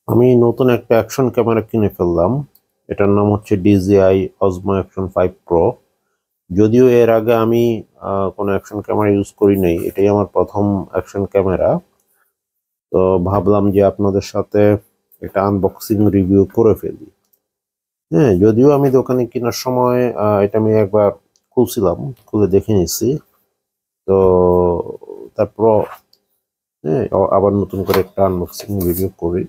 আমি নতুন একটা অ্যাকশন ক্যামেরা কিনে ফেললাম। এটার নাম হচ্ছে DJI Osmo Action 5 Pro। যদিও এর আগে আমি কোনো অ্যাকশন ক্যামেরা ইউজ করি নাই, এটাই আমার প্রথম অ্যাকশন ক্যামেরা। তো ভাবলাম যে আপনাদের সাথে একটা আনবক্সিং রিভিউ করে ফেলি। হ্যাঁ, যদিও আমি দোকানে কেনার সময় এটা আমি একবার খুলছিলাম, খুলে দেখে নিছি। তো তারপর হ্যাঁ, আবার নতুন করে একটা আনবক্সিং রিভিউ করি।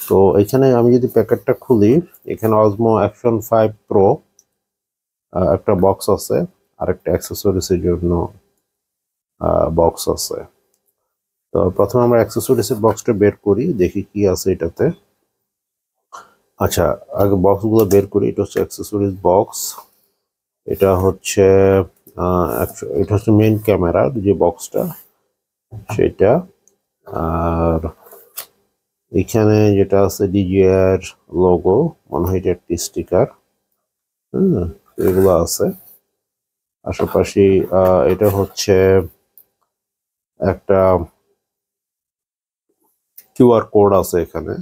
তো এখানে আমি যদি প্যাকেটটা খুলি, এখানে অসমো অ্যাকশন 5 প্রো একটা বক্স আছে, আর একটা অ্যাক্সেসরিজ এর জন্য বক্স আছে। তো প্রথমে আমরা অ্যাক্সেসরিজ এর বক্সটা বের করি, দেখি কি আছে এটাতে। আচ্ছা, আগে বক্সগুলো বের করি। এটা হচ্ছে অ্যাক্সেসরিজ বক্স। এটা হচ্ছে এটা হচ্ছে মেইন ক্যামেরার যে বক্সটা সেটা। আর এখানে যেটা আছে DJI এর লোগো, মনে হয় এটা একটি স্টিকার। হুম, এগুলো আছে আশেপাশে। এটা হচ্ছে একটা কিউআর কোড আছে এখানে,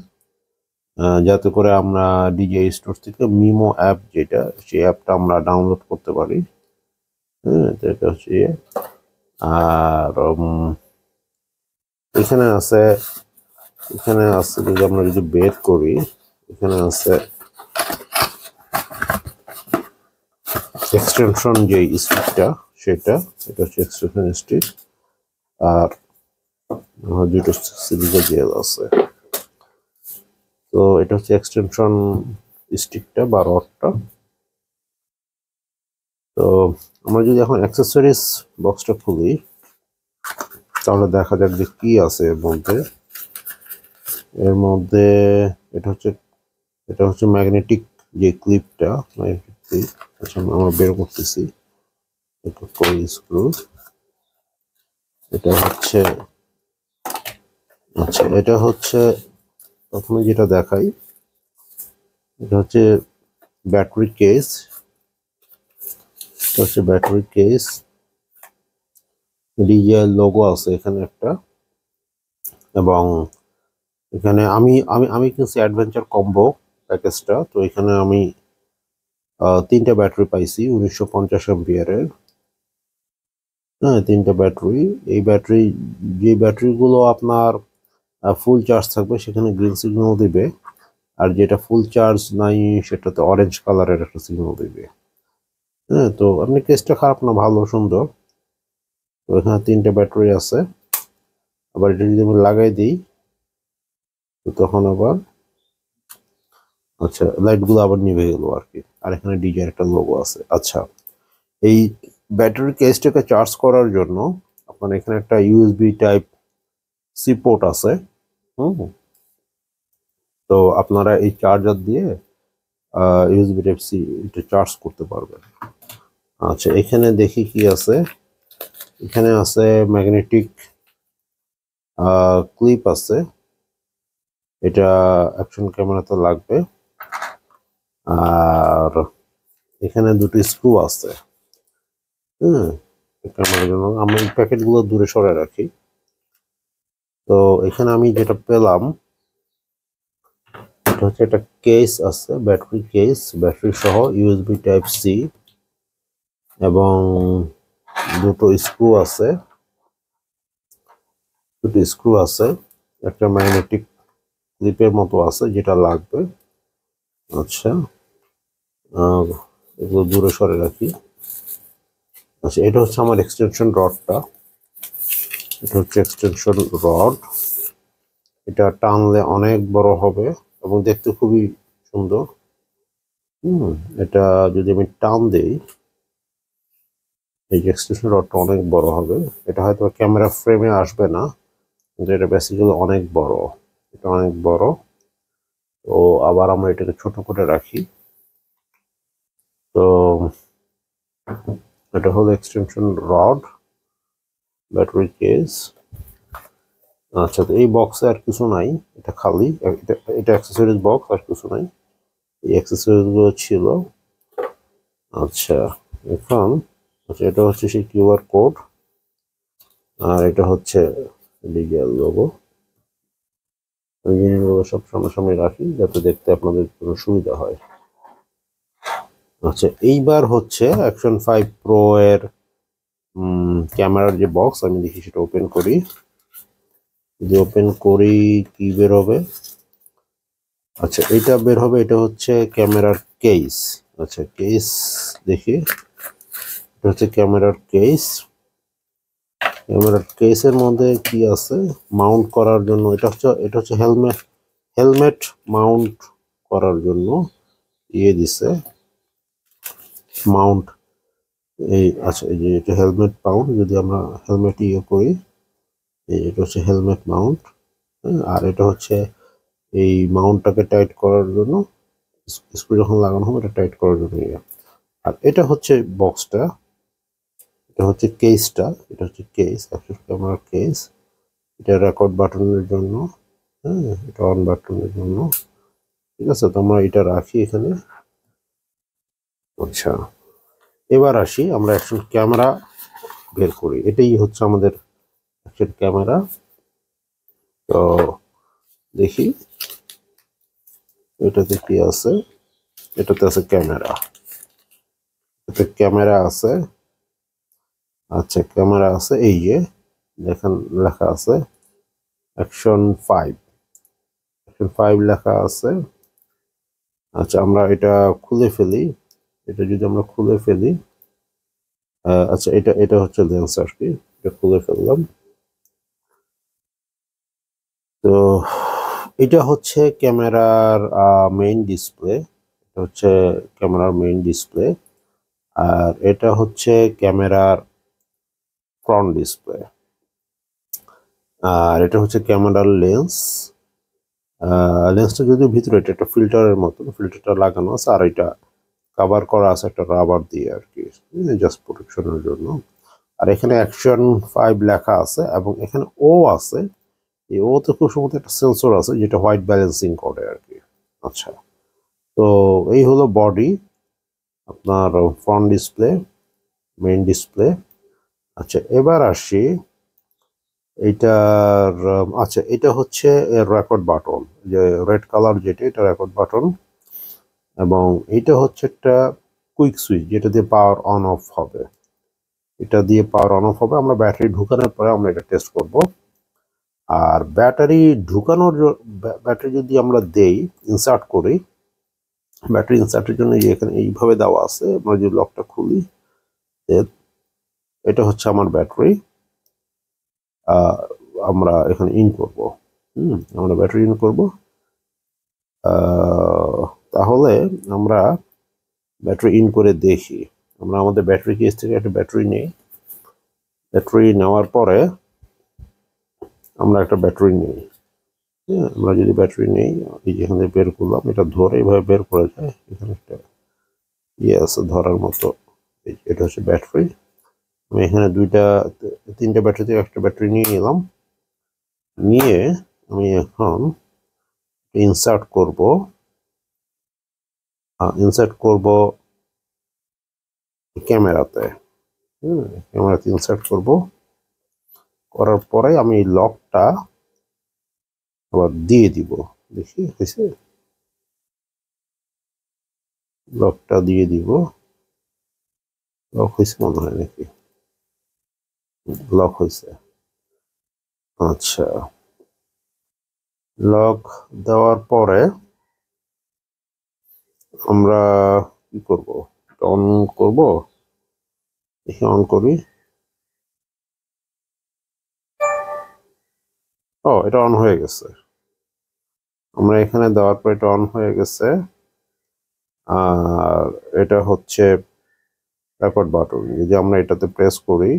যাতে করে আমরা DJI স্টোর থেকে মিমো অ্যাপ, যেটা সেই অ্যাপটা আমরা ডাউনলোড করতে পারি। হ্যাঁ, তো এটা হচ্ছে ইয়ে। আর এখানে আছে যদি আমরা যদি বের করি, এখানে আছে এক্সটেনশন যে স্টিকটা সেটা। এটা হচ্ছে এক্সটেনশন স্টিক। আর দুটো সিলিকন জেল আছে। তো এটা হচ্ছে এক্সটেনশন স্টিকটা বা রডটা। তো আমরা যদি এখন অ্যাক্সেসরিজ বক্সটা খুলি, তাহলে দেখা যাক যে কি আছে এর মধ্যে। এর মধ্যে এটা হচ্ছে ম্যাগনেটিক যে ক্লিপটা, ম্যাগনেটিক ক্লিপ। আচ্ছা, আমরা বের করতেছি। এটা কোই স্ক্রু। এটা হচ্ছে আচ্ছা, এটা হচ্ছে প্রথমে যেটা দেখাই, এটা হচ্ছে ব্যাটারি কেস। এটা হচ্ছে ব্যাটারি কেস। DJI লোগো আছে এখানে একটা। এবং এখানে আমি আমি আমি কিনছি অ্যাডভেঞ্চার কম্বো প্যাকেজটা। তো এখানে আমি তিনটা ব্যাটারি পাইছি 1950 এর। হ্যাঁ, তিনটা ব্যাটারি। এই ব্যাটারি, যে ব্যাটারিগুলো আপনার ফুল চার্জ থাকবে সেখানে গ্রিন সিগন্যাল দিবে, আর যেটা ফুল চার্জ নাই সেটাতে অরেঞ্জ কালারের একটা সিগন্যাল দিবে। হ্যাঁ, তো আপনি কেসটা খারাপ না, ভালো সুন্দর। তো এখানে তিনটা ব্যাটারি আছে। আবার এটা যদি আমি লাগাই দিই, তো তখন আবার আচ্ছা, লাইটগুলো আবার নিভে গেল আর কি। আর এখানে ডিজাইন একটা লোগো আছে। আচ্ছা, এই ব্যাটারি কেসটাকে চার্জ করার জন্য আপনার এখানে একটা USB টাইপ সি পোর্ট আছে। হুম, তো আপনারা এই চার্জার দিয়ে USB টাইপ সি এটা চার্জ করতে পারবেন। আচ্ছা, এখানে দেখি কি আছে। এখানে আছে ম্যাগনেটিক ক্লিপ আছে, এটা অ্যাকশন ক্যামেরাতে লাগবে। আর এখানে দুটি স্ক্রু আছে। হুম, ক্যামেরার জন্য আমি এই প্যাকেটগুলো দূরে সরে রাখি। তো এখানে আমি যেটা পেলাম, এটা হচ্ছে একটা কেস আছে, ব্যাটারি কেস, ব্যাটারি সহ USB টাইপ সি। এবং দুটো স্ক্রু আছে, একটা ম্যাগনেটিক ক্লিপের মতো আছে যেটা লাগবে। আচ্ছা, আহ, এগুলো দূরে সরে রাখি। আচ্ছা, এটা হচ্ছে আমার এক্সটেনশন রডটা। এটা হচ্ছে এক্সটেনশন রড। এটা টানলে অনেক বড় হবে এবং দেখতে খুবই সুন্দর। হুম, এটা যদি আমি টান দিই, এই যে এক্সটেনশন রডটা অনেক বড় হবে। এটা হয়তো ক্যামেরা ফ্রেমে আসবে না, কিন্তু এটা বেসিক্যালি অনেক বড়। এটা অনেক বড়। তো আবার আমরা এটাকে ছোট করে রাখি। তো এটা হলো এক্সটেনশন রড, ব্যাটারি কেস। আচ্ছা, তো এই বক্সে আর কিছু নাই, এটা খালি। এটা অ্যাক্সেসরিজ বক্স, আর কিছু নাই। এই অ্যাক্সেসরিজ গুলো ছিল। আচ্ছা, এখন আচ্ছা, এটা হচ্ছে সেই কিউআর কোড। আর এটা হচ্ছে ডিজিটাল লোগো। আমি জিনিসগুলো সব সামনাসামনি রাখি যাতে দেখতে আপনাদের কোনো সুবিধা হয়। আচ্ছা, এইবার হচ্ছে অ্যাকশন 5 প্রো এর ক্যামেরার যে বক্স, আমি দেখি সেটা ওপেন করি। যদি ওপেন করি কি বের হবে? আচ্ছা, এটা বের হবে, এটা হচ্ছে ক্যামেরার কেস। আচ্ছা, কেস দেখি, এটা হচ্ছে ক্যামেরার কেস। ক্যামেরার কেসের মধ্যে কি আছে মাউন্ট করার জন্য? এটা হচ্ছে হেলমেট মাউন্ট করার জন্য দিছে মাউন্ট। আচ্ছা, এই যে এটা হেলমেট মাউন্ট, যদি আমরা হেলমেট করি, এটা হচ্ছে হেলমেট মাউন্ট। আর এটা হচ্ছে এই মাউন্টটাকে টাইট করার জন্য, স্ক্রু যখন লাগানো হবে এটা টাইট করার জন্য। আর এটা হচ্ছে বক্সটা, এটা হচ্ছে কেসটা, এটা হচ্ছে কেস, অ্যাকশন ক্যামেরার কেস। এটা রেকর্ড বাটনের জন্য, হ্যাঁ, এটা অন বাটনের জন্য। ঠিক আছে, তো আমরা এটা রাখি এখানে। আচ্ছা, এবার আসি আমরা অ্যাকশন ক্যামেরা বের করি। এটাই হচ্ছে আমাদের অ্যাকশন ক্যামেরা। তো দেখি এটাতে কি আছে। এটাতে আছে ক্যামেরা, এতে ক্যামেরা আছে। আচ্ছা, ক্যামেরা আছে, এই যে দেখেন লেখা আছে অ্যাকশন 5, অ্যাকশন 5 লেখা আছে। আচ্ছা, আমরা এটা খুলে ফেলি। এটা যদি আমরা খুলে ফেলি, আচ্ছা, এটা এটা হচ্ছে লেন্স আর কি। এটা খুলে ফেললাম। তো এটা হচ্ছে ক্যামেরার মেইন ডিসপ্লে, এটা হচ্ছে ক্যামেরার মেইন ডিসপ্লে। আর এটা হচ্ছে ক্যামেরার ফ্রন্ট ডিসপ্লে। আর এটা হচ্ছে ক্যামেরার লেন্স। লেন্সটা যদিও ভিতরে, এটা একটা ফিল্টারের মতো, ফিল্টারটা লাগানো আছে। আর এটা কভার করা আছে একটা রাবার দিয়ে আর কি, জাস্ট প্রোটেকশনের জন্য। আর এখানে অ্যাকশন 5 লেখা আছে এবং এখানে ও আছে। এই ও তে খুব সম্ভবত একটা সেন্সর আছে যেটা হোয়াইট ব্যালেন্সিং করে আর কি। আচ্ছা, তো এই হলো বডি, আপনার ফ্রন্ট ডিসপ্লে, মেইন ডিসপ্লে। আচ্ছা, এবার আসি এইটার, আচ্ছা, এটা হচ্ছে রেকর্ড বাটন, যে রেড কালার যেটা, এটা রেকর্ড বাটন। এবং এটা হচ্ছে একটা কুইক সুইচ যেটা দিয়ে পাওয়ার অন অফ হবে। এটা দিয়ে পাওয়ার অন অফ হবে। আমরা ব্যাটারি ঢুকানোর পরে আমরা এটা টেস্ট করব। আর ব্যাটারি ব্যাটারি যদি আমরা দেই, ইনসার্ট করি, ব্যাটারি ইনসার্টের জন্য যে এখানে এইভাবে দেওয়া আছে, আমরা যদি লকটা খুলি, এটা হচ্ছে আমার ব্যাটারি। আমরা এখানে ইন করব, আমরা ব্যাটারি ইন করব। তাহলে আমরা ব্যাটারি ইন করে দেখি। আমরা আমাদের ব্যাটারি কেস থেকে একটা ব্যাটারি নেই। ব্যাটারি নেওয়ার পরে আমরা একটা ব্যাটারি নেই। হ্যাঁ, আমরা যদি ব্যাটারি নেই, এই যেখানে বের করলাম, এটা ধরে এইভাবে বের করা যায়। এখানে একটা আছে ধরার মতো, এটা হচ্ছে ব্যাটারি। আমি এখানে তিনটা ব্যাটারি থেকে একটা ব্যাটারি নিয়ে নিলাম। নিয়ে আমি এখন ইনসার্ট করব, ক্যামেরাতে। ক্যামেরাতে ইনসার্ট করব। করার পরে আমি এই লকটা আবার দিয়ে দিব। দেখি হয়েছে, লকটা দিয়ে দিব। লক হয়েছে মনে হয় নাকি? লক হয়েছে। আচ্ছা, লক দেওয়ার পরে আমরা কি করব? অন করব, দেখি অন করি। ও, এটা অন হয়ে গেছে। আমরা এখানে দেওয়ার পর এটা অন হয়ে গেছে। আর এটা হচ্ছে রেকর্ড বাটন। যদি আমরা এটাতে প্রেস করি,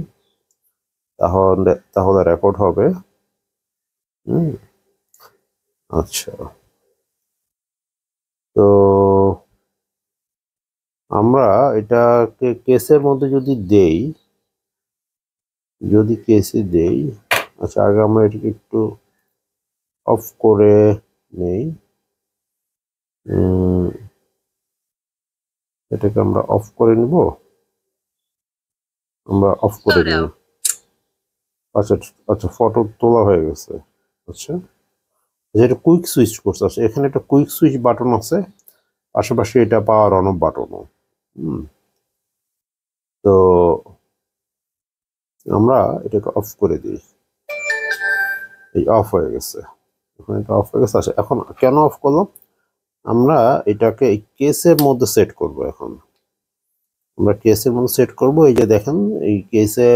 তাহলে তাহলে রেকর্ড হবে। আচ্ছা, তো আমরা এটাকে কেসের মধ্যে যদি দেই, কেসে দেই, আচ্ছা, আগে আমরা এটাকে একটু অফ করে নেই। এটাকে আমরা অফ করে নিব। আমরা অফ করে নিই। আচ্ছা, আচ্ছা, ফটো তোলা হয়ে গেছে। আচ্ছা, যেটা কুইক সুইচ করতে আছে, এখানে একটা কুইক সুইচ বাটন আছে, পাশাপাশি এটা পাওয়ার অন অফ বাটনও। তো আমরা এটাকে অফ করে দিই, এই অফ হয়ে গেছে, এখন এটা অফ হয়ে গেছে। আচ্ছা, এখন কেন অফ করলাম, আমরা এটাকে এই কেসের মধ্যে সেট করব। এখন আমরা কেসের মধ্যে সেট করব। এই যে দেখেন, এই কেসে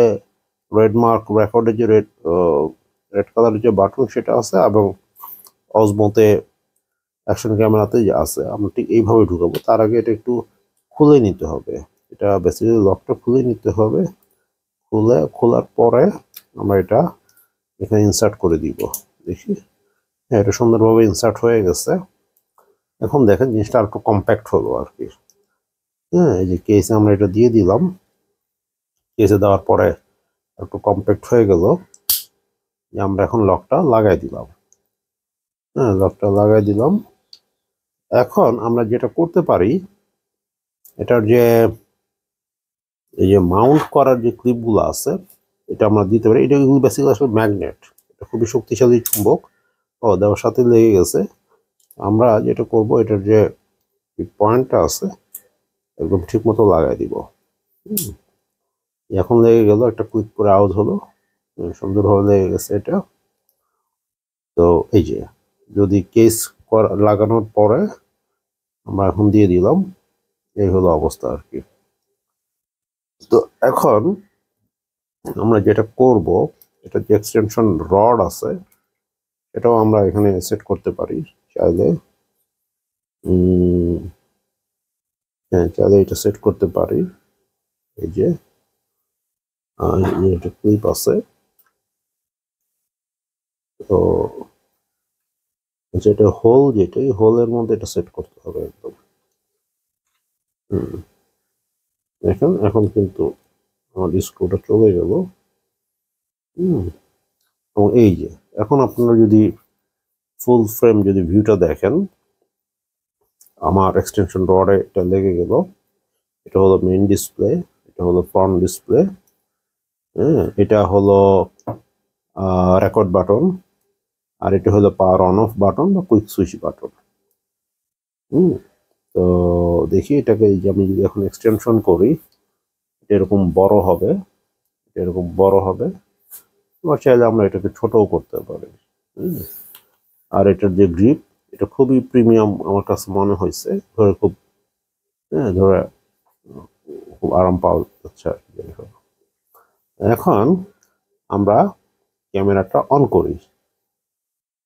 রেড মার্ক রেকর্ডের যে রেড কালারের যে বাটন সেটা আছে, এবং অজমোতে অ্যাকশন ক্যামেরাতে যে আছে, আমরা ঠিক এইভাবে ঢুকাবো। তার আগে এটা একটু খুলে নিতে হবে, এটা বেসিক্যালি লকটা খুলে নিতে হবে। খোলার পরে আমরা এটা এখানে ইনসার্ট করে দিব। দেখি, হ্যাঁ, এটা সুন্দরভাবে ইনসার্ট হয়ে গেছে। এখন দেখেন জিনিসটা আর একটু কম্প্যাক্ট হলো আর কি। হ্যাঁ, এই যে কেসে আমরা এটা দিয়ে দিলাম, কেসে দেওয়ার পরে একটু কম্প্যাক্ট হয়ে গেল। যে আমরা এখন লকটা লাগাই দিলাম। হ্যাঁ, লকটা লাগাই দিলাম। এখন আমরা যেটা করতে পারি, এটার যে এই যে মাউন্ট করার যে ক্লিপগুলো আছে, এটা আমরা দিতে পারি। এটা বেসিক্যালি আসলে ম্যাগনেট, এটা খুবই শক্তিশালী চুম্বক। দেওয়ার সাথে লেগে গেছে। আমরা যেটা করব, এটার যে পয়েন্টটা আছে একদম ঠিক মতো লাগাই দিব। এখন লেগে গেল, একটা ক্লিক করে আউট হলো, সুন্দরভাবে লেগে গেছে এটা। তো এই যে যদি কেস লাগানোর পরে আমরা এখন দিয়ে দিলাম, এই হলো অবস্থা আর কি। তো এখন আমরা যেটা করব, এটা যে এক্সটেনশন রড আছে এটাও আমরা এখানে সেট করতে পারি চাইলে। হ্যাঁ, চাইলে এটা সেট করতে পারি। এই যে একটা ক্লিপ আছে, তো যেটা হোল, যেটা এই হোলের মধ্যে এটা সেট করতে হবে একদম। দেখেন, এখন কিন্তু আমার স্ক্রুটা চলে গেল। এবং এই যে এখন আপনারা যদি ফুল ফ্রেম যদি ভিউটা দেখেন, আমার এক্সটেনশন রডে এটা লেগে গেল। এটা হলো মেইন ডিসপ্লে, এটা হলো ফ্রন্ট ডিসপ্লে, হ্যাঁ, এটা হলো রেকর্ড বাটন, আর এটা হলো পাওয়ার অন অফ বাটন বা কুইক সুইচ বাটন। তো দেখি এটাকে, এই যে আমি যদি এখন এক্সটেনশন করি, এটা এরকম বড় হবে, এরকম বড় হবে। এবার চাইলে আমরা এটাকে ছোটও করতে পারি। আর এটার যে গ্রিপ, এটা খুবই প্রিমিয়াম আমার কাছে মনে হয়েছে। ধরে খুব, হ্যাঁ, ধরে খুব আরাম পাওয়া যাচ্ছে আর কি। এখন আমরা ক্যামেরাটা অন করি।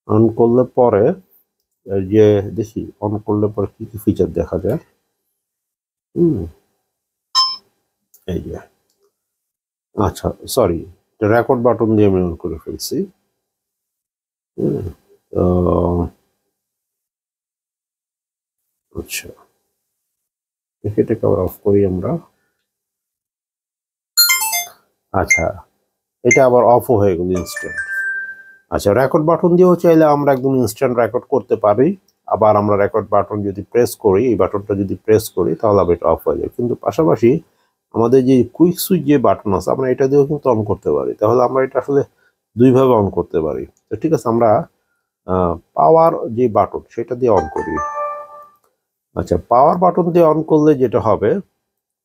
অন করলে পরে যে দেখি, অন করলে পরে কি কি ফিচার দেখা যায়। এই যে, আচ্ছা সরি, রেকর্ড বাটন দিয়ে আমি অন করে ফেলছি। আচ্ছা, এটাকে আবার অফ করি আমরা। আচ্ছা, এটা আবার অফও হয়ে গেল ইনস্ট্যান্ট। আচ্ছা, রেকর্ড বাটন দিয়েও চাইলে আমরা একদম ইনস্ট্যান্ট রেকর্ড করতে পারি। আবার আমরা রেকর্ড বাটন যদি প্রেস করি, এই বাটনটা যদি প্রেস করি, তাহলে আবার এটা অফ হয়ে যায়। কিন্তু পাশাপাশি আমাদের যে কুইক সুইচ যে বাটন আছে, আমরা এটা দিয়েও কিন্তু অন করতে পারি। তাহলে আমরা এটা আসলে দুইভাবে অন করতে পারি। তো ঠিক আছে, আমরা পাওয়ার যে বাটন সেটা দিয়ে অন করি। আচ্ছা, পাওয়ার বাটন দিয়ে অন করলে যেটা হবে,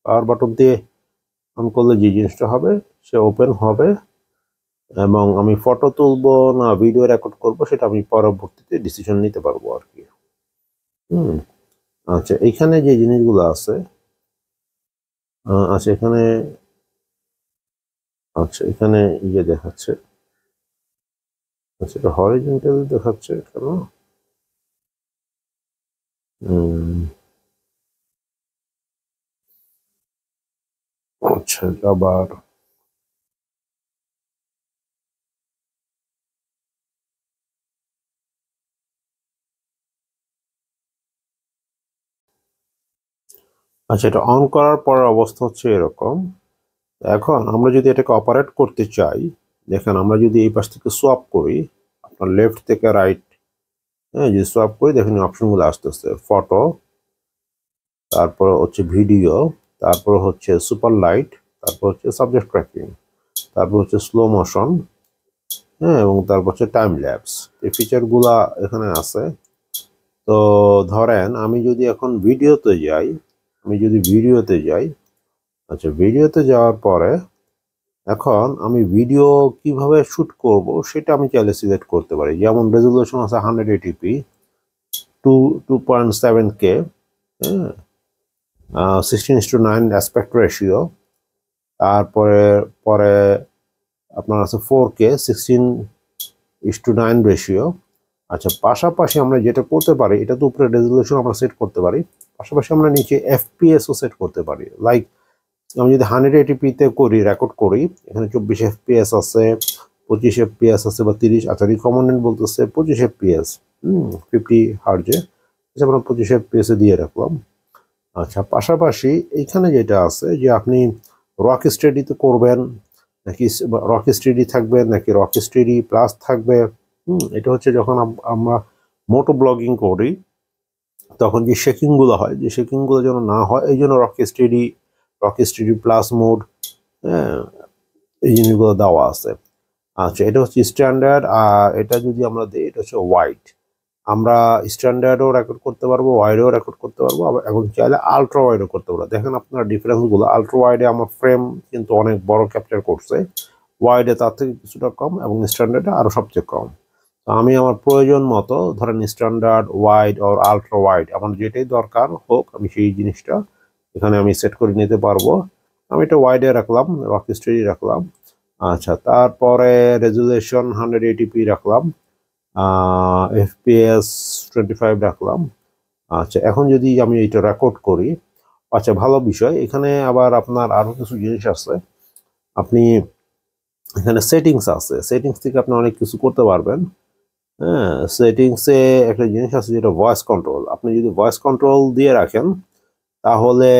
পাওয়ার বাটন দিয়ে অন করলে যে জিনিসটা হবে, সে ওপেন হবে, এবং আমি ফটো তুলবো না ভিডিও রেকর্ড করব সেটা আমি পরবর্তীতে ডিসিশন নিতে পারবো আর কি। আচ্ছা, এখানে যে জিনিসগুলো আছে, আচ্ছা এখানে, আচ্ছা এখানে ইয়ে দেখাচ্ছে, আচ্ছা এটা হরিজন্টাল দেখাচ্ছে কেন? আচ্ছা, আবার আচ্ছা, এটা অন করার পরের অবস্থা হচ্ছে এরকম। এখন আমরা যদি এটাকে অপারেট করতে চাই, দেখেন আমরা যদি এই পাশ থেকে সোয়াপ করি, আপনার লেফট থেকে রাইট, হ্যাঁ, যদি সোয়াপ করি, দেখেন অপশনগুলো আসতেছে, ফটো, তারপর হচ্ছে ভিডিও, তারপর হচ্ছে সুপার লাইট, তারপর হচ্ছে সাবজেক্ট ট্র্যাকিং, তারপর হচ্ছে স্লো মোশন, হ্যাঁ, এবং তারপর হচ্ছে টাইম ল্যাপস, এই ফিচারগুলা এখানে আছে। তো ধরেন আমি যদি এখন ভিডিওতে যাই, আচ্ছা ভিডিওতে যাওয়ার পরে এখন আমি ভিডিও কিভাবে শুট করব সেটা আমি চাইলে সিলেক্ট করতে পারি। যেমন রেজুলেশন আছে 180p 2.7K, হ্যাঁ, 16:9 অ্যাসপেক্ট রেশিও, তারপরে পরে আপনার আছে 4K 16:9 রেশিও। আচ্ছা, পাশাপাশি আমরা যেটা করতে পারি, এটা তো উপরে রেজুলেশন আমরা সেট করতে পারি, পাশাপাশি আমরা নিচে এফপিএসও সেট করতে পারি। লাইক আমি যদি 180p-তে করি, রেকর্ড করি, এখানে 24 FPS আছে, 25 FPS আছে বা 30, আচ্ছা রিকমেন্ডেড বলতেছে 25 FPS, 50 হার্জে, আচ্ছা আমরা 25 FPS-এ দিয়ে রাখলাম। আচ্ছা, পাশাপাশি এইখানে যেটা আছে যে আপনি রক স্টেডিতে করবেন নাকি রক স্টেডি থাকবে নাকি রক স্টেডি প্লাস থাকবে, এটা হচ্ছে যখন আমরা মোটো ব্লগিং করি তখন যে শেকিংগুলো হয়, যে শেকিংগুলো যেন না হয় এই জন্য রক স্টেডি প্লাস মোড, হ্যাঁ, এই জিনিসগুলো দেওয়া আছে। আচ্ছা, এটা হচ্ছে স্ট্যান্ডার্ড, আর এটা যদি আমরা দিই এটা হচ্ছে ওয়াইড। আমরা স্ট্যান্ডার্ডও রেকর্ড করতে পারবো, ওয়াইডও রেকর্ড করতে পারবো, আবার এখন চাইলে আলট্রা ওয়াইডও করতে পারবো। দেখেন আপনার ডিফারেন্সগুলো, আলট্রা ওয়াইডে আমার ফ্রেম কিন্তু অনেক বড় ক্যাপচার করছে, ওয়াইডে তার থেকে কিছুটা কম, এবং স্ট্যান্ডার্ডে আরও সবচেয়ে কম। তো আমি আমার প্রয়োজন মতো ধরেন স্ট্যান্ডার্ড, ওয়াইড আর আলট্রা ওয়াইড আমার যেটাই দরকার হোক আমি সেই জিনিসটা এখানে আমি সেট করে নিতে পারবো। আমি এটা ওয়াইডে রাখলাম, রক স্টেডি রাখলাম। আচ্ছা, তারপরে রেজুলেশন 180p রাখলাম, FPS 25 রাখলাম। আচ্ছা, এখন যদি আমি এটা রেকর্ড করি, আচ্ছা ভালো বিষয়, এখানে আবার আপনার আরও কিছু জিনিস আছে। আপনি এখানে সেটিংস আছে, সেটিংস থেকে আপনি অনেক কিছু করতে পারবেন। হ্যাঁ, সেটিংসে একটা জিনিস আছে যেটা ভয়েস কন্ট্রোল। আপনি যদি ভয়েস কন্ট্রোল দিয়ে রাখেন তাহলে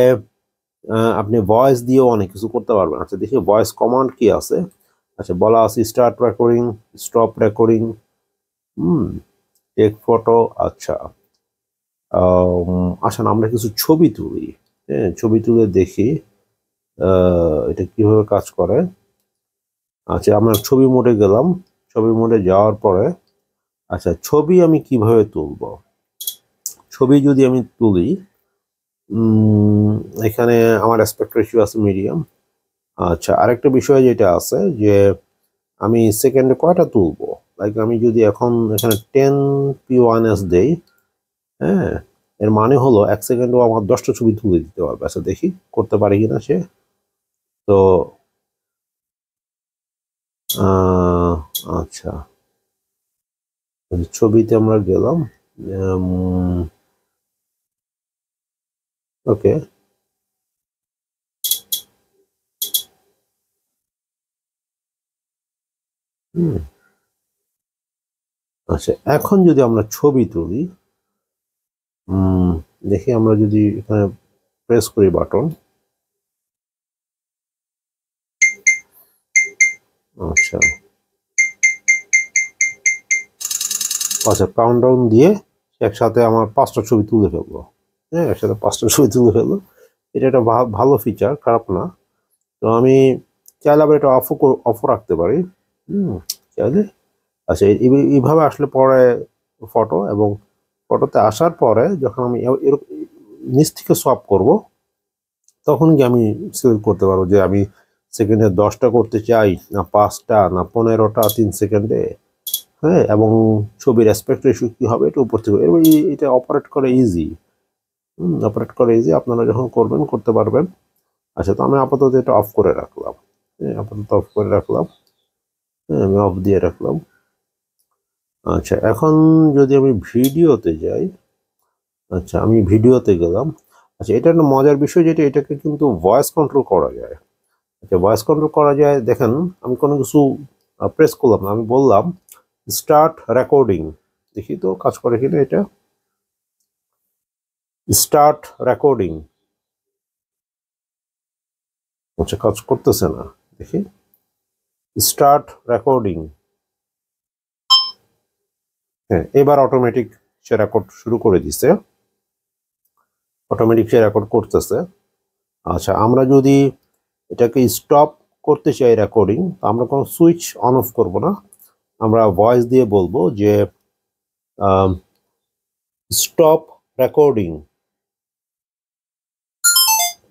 আপনি ভয়েস দিয়েও অনেক কিছু করতে পারবেন। আচ্ছা দেখি ভয়েস কমান্ড কি আছে। আচ্ছা, বলা আছে start recording, stop recording, take photo. আচ্ছা, আসেন আমরা কিছু ছবি তুলি, হ্যাঁ, ছবি তুলে দেখি এটা কিভাবে কাজ করে। আচ্ছা, আমরা ছবি মোডে গেলাম, ছবি মোডে যাওয়ার পরে আচ্ছা ছবি আমি কিভাবে তুলব, ছবি যদি আমি তুলি, এখানে আমার অ্যাসপেক্ট রেশিও আছে মিডিয়াম। আচ্ছা, আরেকটা বিষয় যেটা আছে যে আমি সেকেন্ডে কয়টা তুলবো, লাইক আমি যদি এখন এখানে 10p1s দেই, হ্যাঁ, এর মানে হলো 1 সেকেন্ডেও আমার 10টা ছবি তুলে দিতে পারবে। আচ্ছা দেখি করতে পারে কিনা সে। তো আচ্ছা, ছবিতে আমরা গেলাম, ওকে, আচ্ছা এখন যদি আমরা ছবি তুলি, দেখি আমরা যদি এখানে প্রেস করি বাটন, আচ্ছা আচ্ছা কাউন্টডাউন দিয়ে একসাথে আমার 5টা ছবি তুলে ফেললো, হ্যাঁ, একসাথে 5টা ছবি তুলে ফেললো। এটা একটা ভালো ফিচার, খারাপ না। তো আমি চাইলে আবার এটা অফও রাখতে পারি, চাইলে। আচ্ছা, এইভাবে আসলে পরে ফটো, এবং ফটোতে আসার পরে যখন আমি এরকম নিচ থেকে সোয়াপ করব তখন কি আমি সিলেক্ট করতে পারবো যে আমি সেকেন্ডে 10টা করতে চাই না 5টা না 15টা 3 সেকেন্ডে, হ্যাঁ, এবং ছবির অ্যাসপেক্ট রেশিও কি হবে এটা উপর থেকে, এবার এটা অপারেট করা ইজি, আপনারা যখন করবেন করতে পারবেন। আচ্ছা, তো আমি আপাতত এটা অফ করে রাখলাম, হ্যাঁ, হ্যাঁ, আমি অফ দিয়ে রাখলাম। আচ্ছা, এখন যদি আমি ভিডিওতে যাই, আচ্ছা আমি ভিডিওতে গেলাম। আচ্ছা, এটা একটা মজার বিষয় যেটা এটাকে কিন্তু ভয়েস কন্ট্রোল করা যায়। আচ্ছা, ভয়েস কন্ট্রোল করা যায়, দেখেন আমি কোনো কিছু প্রেস করলাম না, আমি বললাম স্টার্ট রেকর্ডিং, দেখি তো কাজ করে কিনা এটা। স্টার্ট রেকর্ডিং, আচ্ছা কাজ করতেছে না, দেখি স্টার্ট রেকর্ডিং, হ্যাঁ এবার অটোমেটিক সে রেকর্ড শুরু করে দিছে, অটোমেটিক সে রেকর্ড করতেছে। আচ্ছা, আমরা যদি এটাকে স্টপ করতে চাই রেকর্ডিং, আমরা কোনো সুইচ অন অফ করব না, আমরা ভয়েস দিয়ে বলবো যে স্টপ রেকর্ডিং,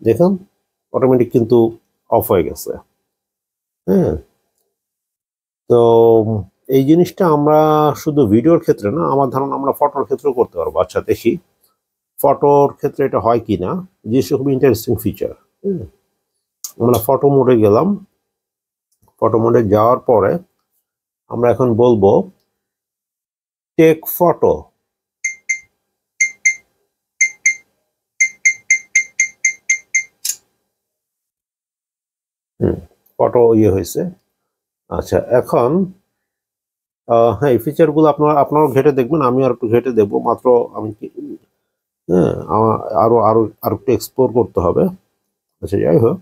দেখুন অটোমেটিক কিন্তু অফ হয়ে গেছে। হ্যাঁ, তো এই জিনিসটা আমরা শুধু ভিডিওর ক্ষেত্রে না, আমার ধারণা আমরা ফটোর ক্ষেত্রেও করতে পারবো। আচ্ছা দেখি ফটোর ক্ষেত্রে এটা হয় কি না। জিনিসটা খুব ইন্টারেস্টিং ফিচার। আমরা ফটো মোডে গেলাম, ফটো মোডে যাওয়ার পরে আমরা এখন বলবো টেক ফটো। ফটো ইয়ে হয়েছে। আচ্ছা এখন হ্যাঁ, এই ফিচারগুলো আপনারাও ঘেটে দেখবেন, আমি আর একটু ঘেটে দেখবো মাত্র। আমি হ্যাঁ, আরো আরো আরো একটু এক্সপ্লোর করতে হবে। আচ্ছা যাই হোক,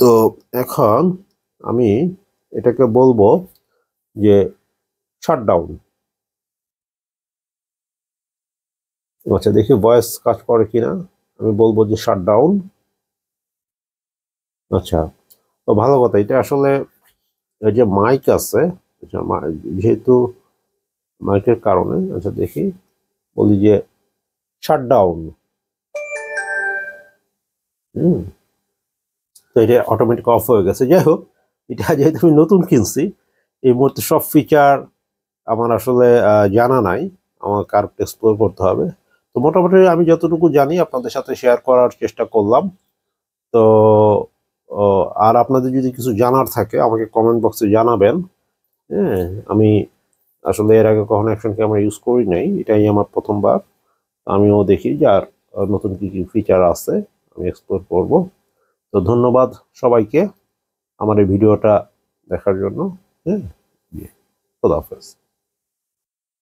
তো এখন আমি এটাকে বলবো যে শাটডাউন। আচ্ছা দেখি ভয়েস কাজ করে কিনা। আমি বলবো যে শাটডাউন। আচ্ছা, তো ভালো কথা। এটা আসলে এই যে মাইক আছে, আচ্ছা, যেহেতু মাইকের কারণে, আচ্ছা দেখি বলি যে শাটডাউন। তো এটা অটোমেটিক অফ হয়ে গেছে। যাই হোক, এটা যেহেতু আমি নতুন কিনছি, এই মুহূর্তে সব ফিচার আমার আসলে জানা নাই, আমাকে আর এক্সপ্লোর করতে হবে। তো মোটামুটি আমি যতটুকু জানি আপনাদের সাথে শেয়ার করার চেষ্টা করলাম। তো আর আপনাদের যদি কিছু জানার থাকে আমাকে কমেন্ট বক্সে জানাবেন। হ্যাঁ, আমি আসলে এর আগে কখনো অ্যাকশন ক্যামেরা ইউজ করি নাই, এটাই আমার প্রথমবার। আমিও দেখি যে আর নতুন কি কি ফিচার আছে, আমি এক্সপ্লোর করব। তো ধন্যবাদ সবাইকে আমার এই ভিডিওটা দেখার জন্য। হ্যাঁ, খোদা হাফেজ।